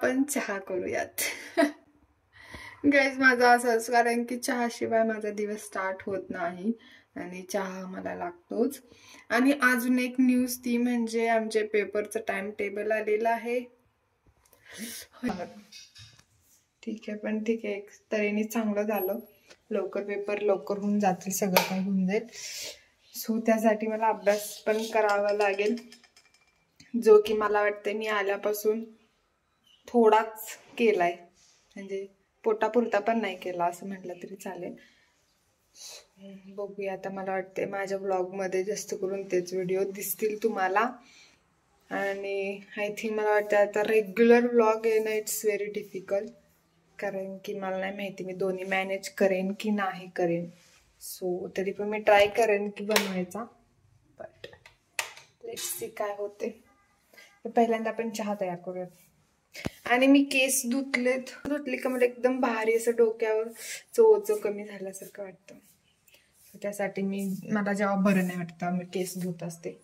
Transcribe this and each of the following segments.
आपण चहा करूयात. गाईज माझं असंच, कारण की चहाशिवाय माझा दिवस स्टार्ट होत नाही आणि चहा मला लागतोच. आणि अजून एक न्यूज ती म्हणजे आमचे पेपरचं टाइम टेबल आलेलं आहे. ठीक आहे, पण ठीक आहे, एक तऱ्हेने चांगलं झालं. लवकर पेपर लवकर होऊन जातील, सगळं काही होऊन जाईल. सो त्यासाठी मला अभ्यास पण करावा लागेल, जो की मला वाटतं मी आल्यापासून थोडाच केलाय, म्हणजे पोटापुरता पण नाही केला असं म्हटलं तरी चालेल. बघूया आता. मला वाटते माझ्या ब्लॉगमध्ये जास्त करून तेच व्हिडिओ दिसतील तुम्हाला. आणि आय थिंक मला वाटतं आता रेग्युलर ब्लॉग येणं इट्स व्हेरी डिफिकल्ट, कारण की मला नाही माहिती मी दोन्ही मॅनेज करेन की नाही करेन. सो तरी पण मी ट्राय करेन की बनवायचा, बट लेट्स सी काय होते. तर पहिल्यांदा आपण चहा तयार करूयात. आणि मी केस धुतले का मला एकदम भारी असं डोक्यावर चोच कमी झाल्यासारखं वाटतं. त्यासाठी मला जेव्हा बरं नाही वाटतं मी केस धुत असते.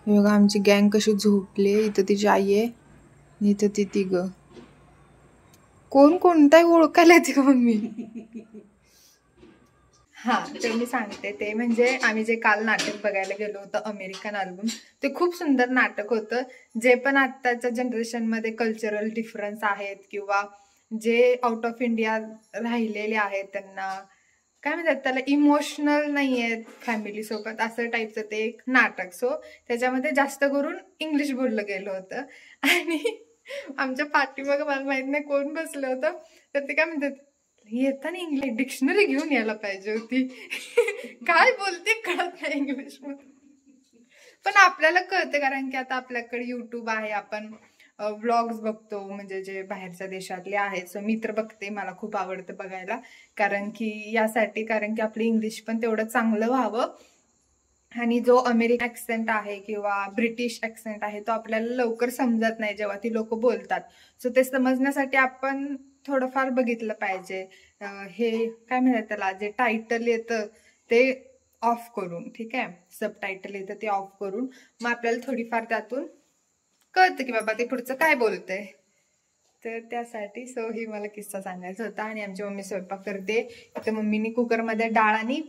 बघा आमची गँग कशी झोपली. इथं तिची आई आहे, इथं ती तिघ. कोण कोणताही ओळखायला येते का मम्मी? हा, तर मी सांगते. ते म्हणजे आम्ही जे काल नाटक बघायला गेलो होतो, अमेरिकन अल्बम, ते खूप सुंदर नाटक होतं. जे पण आत्ताच्या जनरेशनमध्ये कल्चरल डिफरन्स आहेत किंवा जे आउट ऑफ इंडिया राहिलेले आहेत त्यांना काय म्हणतात त्याला, इमोशनल नाही आहेत फॅमिली सोबत, असं टाईपचं ते एक नाटक. सो त्याच्यामध्ये जास्त करून इंग्लिश बोललं गेलं होतं. आणि आमच्या पाठीमागं मला माहित नाही कोण बसलं होतं, तर ते काय म्हणतात, येताना इंग्लिश डिक्शनरी घेऊन यायला पाहिजे होती. काय बोलते कळत नाही इंग्लिश मध्ये, पण आपल्याला कळतं कारण की आता आपल्याकडे युट्यूब आहे, आपण व्लॉग्स बघतो, म्हणजे जे बाहेरच्या देशातले आहेत. सो मी तर बघते, मला खूप आवडतं बघायला, कारण की आपलं इंग्लिश पण तेवढं चांगलं व्हावं. आणि जो अमेरिकन ऍक्सेंट आहे किंवा ब्रिटिश ऍक्सेंट आहे तो आपल्याला लवकर समजत नाही जेव्हा ती लोक बोलतात. सो ते समजण्यासाठी आपण थोडंफार बघितलं पाहिजे. हे काय म्हणतात त्याला, जे टायटल येतं ते ऑफ करून, ठीक आहे, सब टायटल येतं ते ऑफ करून, मग आपल्याला थोडीफार त्यातून कळतं की बाबा ते पुढचं काय बोलतंय. तर त्यासाठी ही मला किस्सा सांगायचा होता. आणि आमची मम्मी स्वयंपाक करते. इथं मम्मीने कुकरमध्ये डाळ आणि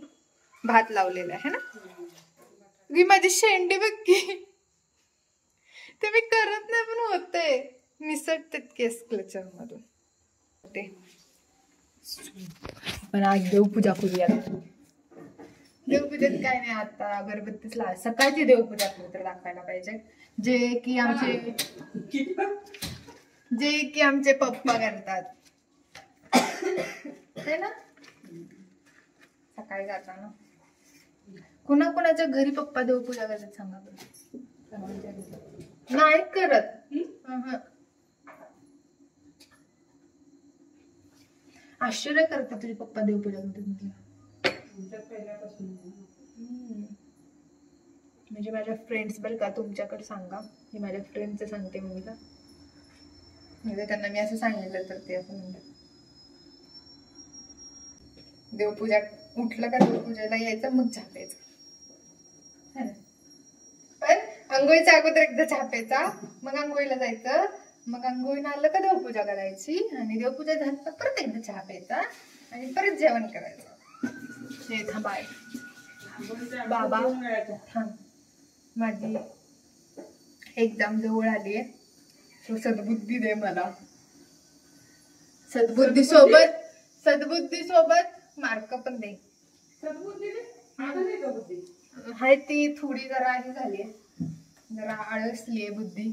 भात लावलेला आहे ना. माझी शेंडी बघ की, ते मी करत नाही पण होते, निसटते केस क्लचर मधून. पण आज देवपूजा करूया. देवपूजेत काय नाही, आता अगरबत्तीच लावा. सकाळची देवपूजा तर दाखवायला पाहिजे, जे की आमचे पप्पा करतात है ना. सकाळी जाताना कुणाच्या घरी पप्पा देवपूजा करतात सांगा बरं. नाही करत. आश्चर्य करते तुझे पप्पा देवपूजा करतात म्हणजे माझ्या फ्रेंड्स बरं का, तुमच्याकडे सांगा, मी माझ्या फ्रेंडचं सांगते मम्मीला, म्हणजे त्यांना मी असं सांगितलं तर ते असं म्हणतात. देवपूजा उठलं का देवपूजेला यायचं, मग चहा प्यायचं. पण आंघोळीच्या अगोदर एकदा चहा प्यायचा, मग आंघोळीला जायचं, मग आंघोळीनं आलं का देवपूजा करायची, आणि देवपूजा झाली तर परत एकदा चहा प्यायचा आणि परत जेवण करायचं. हे थांबाय बाबा, थांब, माझी एक्झाम जवळ आली आहे, तो सद्बुद्धी दे मला. सद्बुद्धी सोबत मार्क पण दे. हाय ती थोडी जरा ही झाली, जरा आळसली आहे बुद्धी,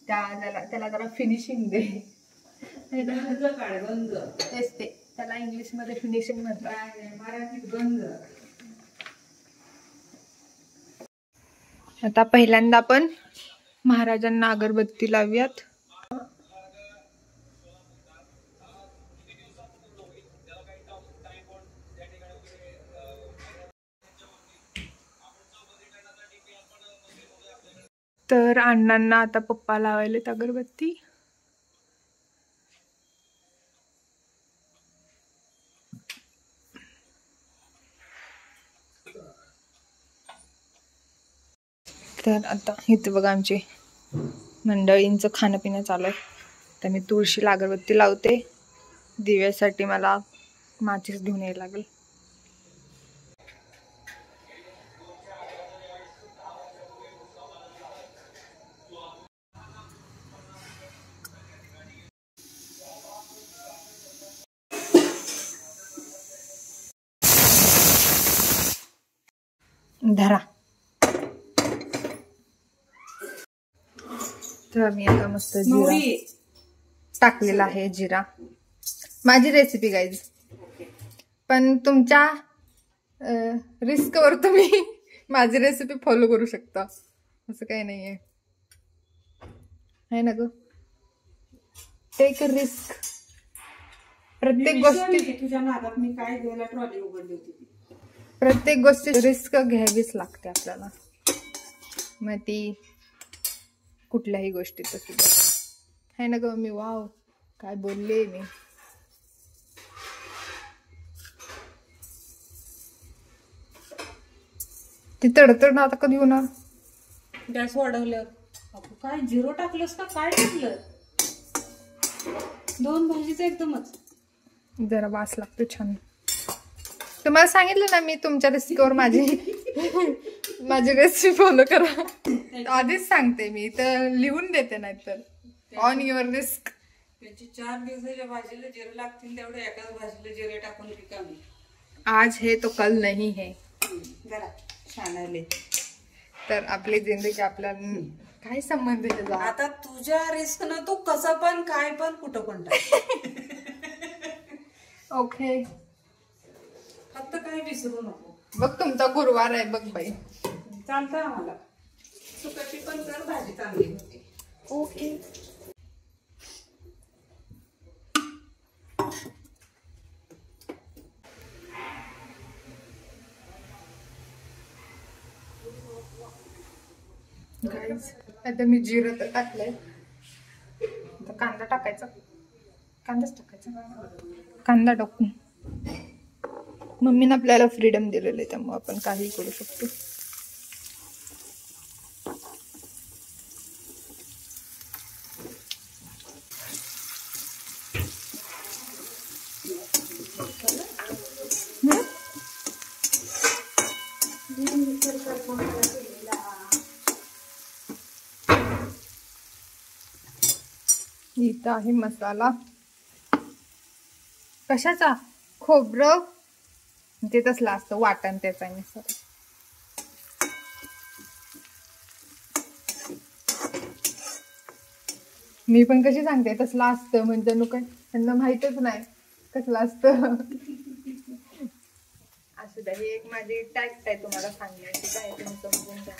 त्याला जरा फिनिशिंग दे. तेच ते, त्याला इंग्लिश मध्ये फिनिशिंग म्हणतात, मराठीत गंज. आता पहिल्यांदा आपण महाराजांना अगरबत्ती लावूयात. तर अण्णांना आता पप्पा लावायलेत अगरबत्ती. तर आता इथे बघा आमची मंडळींचं खाणं पिणं चालू आहे. तर मी तुळशीला अगरबत्ती लावते. दिव्यासाठी मला माचीस घेऊन यायला लागेल. धरा. तर मी आता मस्त जिरा टाकलेला आहे. जिरा माझी रेसिपी गाईज, पण तुमच्या रिस्कवर तुम्ही माझी रेसिपी फॉलो करू शकता, असं काही नाहीये. आहे ना ग, टेक रिस्क. प्रत्येक गोष्टी तुझ्या नादात मी काय द्यायला ट्रॉली उघडली होती. प्रत्येक गोष्टी रिस्क घ्यावीच लागते आपल्याला, मग ती कुठल्याही गोष्टीत सुद्धा. आहे ना ग मी, वाव काय बोलले मी. ती तडतड आता कधी होणार. गॅस वाढवल्यावर काय झिरो टाकलंस का काय टाकलं. 2 भाजीचं एकदमच जरा वास लागतो छान. तुम्हाला सांगितलं ना मी, तुमच्या रेसिपीवर माझी रेसिपी फॉलो करा. आधीच सांगते मी, तर लिहून देते, नाही तर ऑन युअर रिस्क. त्यांची 4 दिवसाच्या भाजीला जिरे लागतील तेवढे एकाच भाजीला जिरे टाकून रिकामी. आज है तो कल नहीं है. जरा छान आले. तर आपली जिंदगी आपल्याला काय संबंध त्याचा. आता तुझ्या रिस्क न तू कसं पण काय पण कुठं पण ओके. फक्त काही विसरू नको. बघ तुमचा गुरुवार आहे बघ बाई. चालतं आम्हाला. तू कशी पण कर, भाजी चांगली होती. ओके. आता मी जिरं तर टाकलंय, आता कांदा टाकायचा. कांदाच टाकायचा. कांदा टाकून मम्मीने आपल्याला फ्रीडम दिलेलं आहे, त्यामुळे आपण काही करू शकतो. इथं आहे मसाला. कशाचा? खोबरं ते तसलं असतं वाटण, त्याचा मसाला. मी पण कशी सांगते तसलं असतं, म्हणजे नको त्यांना माहितच नाही कसलं असतं. असू द्या, ही एक माझी टॅक्ट आहे तुम्हाला सांगण्याची, काय तुम्ही समजून घ्या.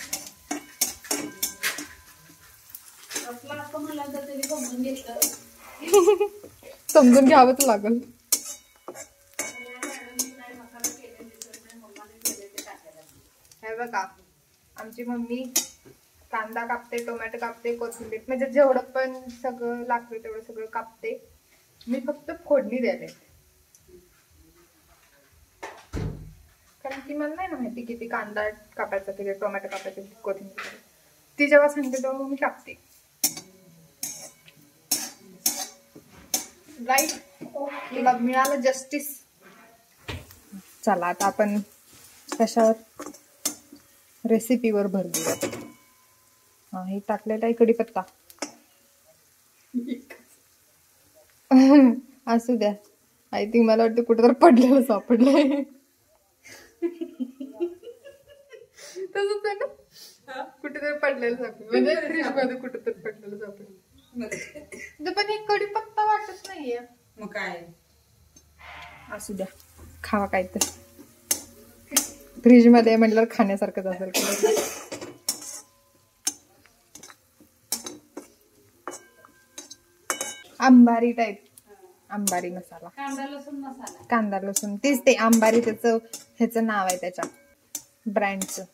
समजून घ्यावंच लागल. हे बघा, आमची मम्मी कांदा कापते, टोमॅटो कापते, कोथिंबीर, म्हणजे जेवढं पण सगळं लागतं तेवढं सगळं कापते. मी फक्त फोडणी द्यायला, कारण की मला नाही ना माहिती किती कांदा कापायचा, किती टोमॅटो कापायचं, कोथिंबीर. ती जेव्हा सांगते तेव्हा मी कापते. राईट, तुला मिळालं जस्टिस. चला आता आपण कशावर रेसिपीवर भर देऊया. हा, हे टाकलेला आहे कढीपत्ता. असू द्या, आय थिंक मला वाटतं कुठेतरी पडलेलं सापडलंय. तसंच आहे ना, कुठेतरी पडलेलं सापडलं, म्हणजे फ्रीज मध्ये कुठेतरी पडलेलं सापडलं. पण एक कढीपत्ता वाटत नाहीये. मग काय, असू द्या, खावा काय तर. फ्रीज मध्ये म्हटलं खाण्यासारखंच असेल. अंबारी टाईप, अंबारी मसाला, कांदा लसूण मसाला. कांदा लसूण, तेच ते अंबारी, त्याचं ह्याचं नाव आहे त्याच्या ब्रँडचं.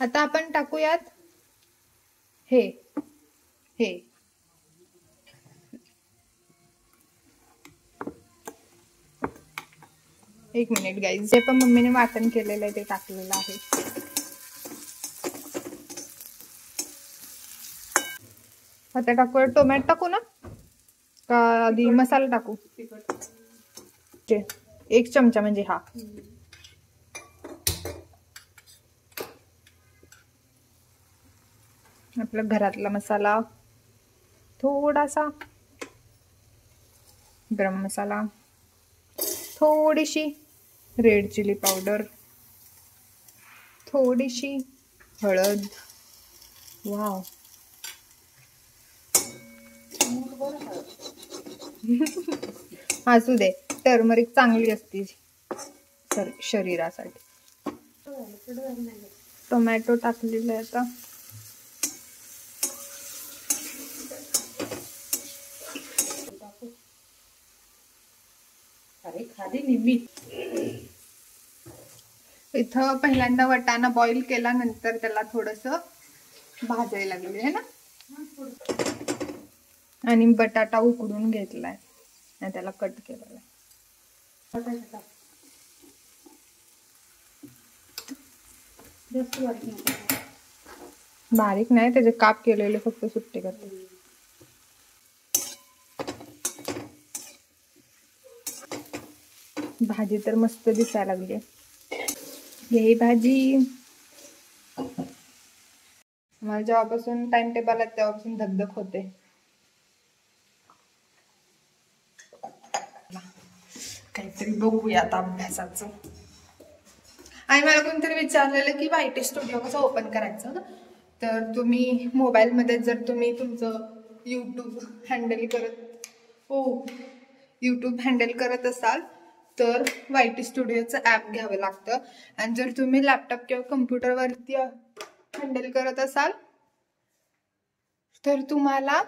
आता आपण टाकूयात हे हे एक मिनिट गाईज, जे पण मम्मीने वाटण केलेलं आहे ते टाकलेलं आहे. आता टाकूया टोमॅटो टाकू ना का आधी मसाला टाकू? 1 चमचा म्हणजे हा. आपला घरातला मसाला, थोडासा गरम मसाला, थोडीशी रेड चिली पावडर, थोडीशी हळद. वाव असू दे, टर्मरिक चांगली असते शरीरासाठी. टोमॅटो टाकलेला आहे आता. इथं पहिल्यांदा वाटाणा बॉईल केला, नंतर त्याला थोडस भाजायला लागले है ना, आणि बटाटा उकडून घेतलाय आणि त्याला कट केलेला. बारीक नाही, त्याचे काप केलेले फक्त सुट्टे करते. भाजी तर मस्त दिसायला लागली. ही भाजी मला जेव्हापासून टाइम टेबल आहे तेव्हापासून धगधग होते. काहीतरी बघूया आता अभ्यासाचं. आणि मला कोणतरी विचारलेलं की YT स्टुडिओ कसं ओपन करायचं ना, तर तुम्ही मोबाईलमध्ये जर तुम्ही तुमचं यूट्यूब हँडल करत असाल तर YT स्टुडिओचं ॲप घ्यावं लागतं. आणि जर तुम्ही लॅपटॉप किंवा कम्प्युटरवरती हँडल करत असाल तर तुम्हाला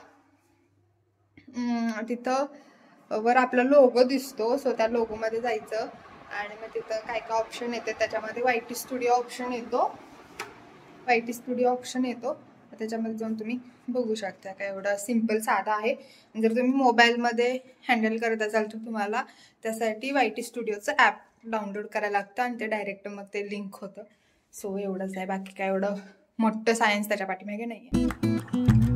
तिथं वर आपला लोगो दिसतो, सो त्या लोगो मध्ये जायचं आणि मग तिथं काय काय ऑप्शन येते, त्याच्यामध्ये YT स्टुडिओ ऑप्शन येतो. त्याच्यामध्ये जाऊन तुम्ही बघू शकता. काय एवढं सिम्पल साधा आहे. जर तुम्ही मोबाईलमध्ये हँडल करत असाल तर तुम्हाला त्यासाठी YT स्टुडिओचं ॲप डाउनलोड करायला लागतं आणि ते डायरेक्ट मग ते लिंक होतं. सो एवढंच आहे, बाकी काय एवढं मोठं सायन्स त्याच्या पाठीमागे नाही आहे.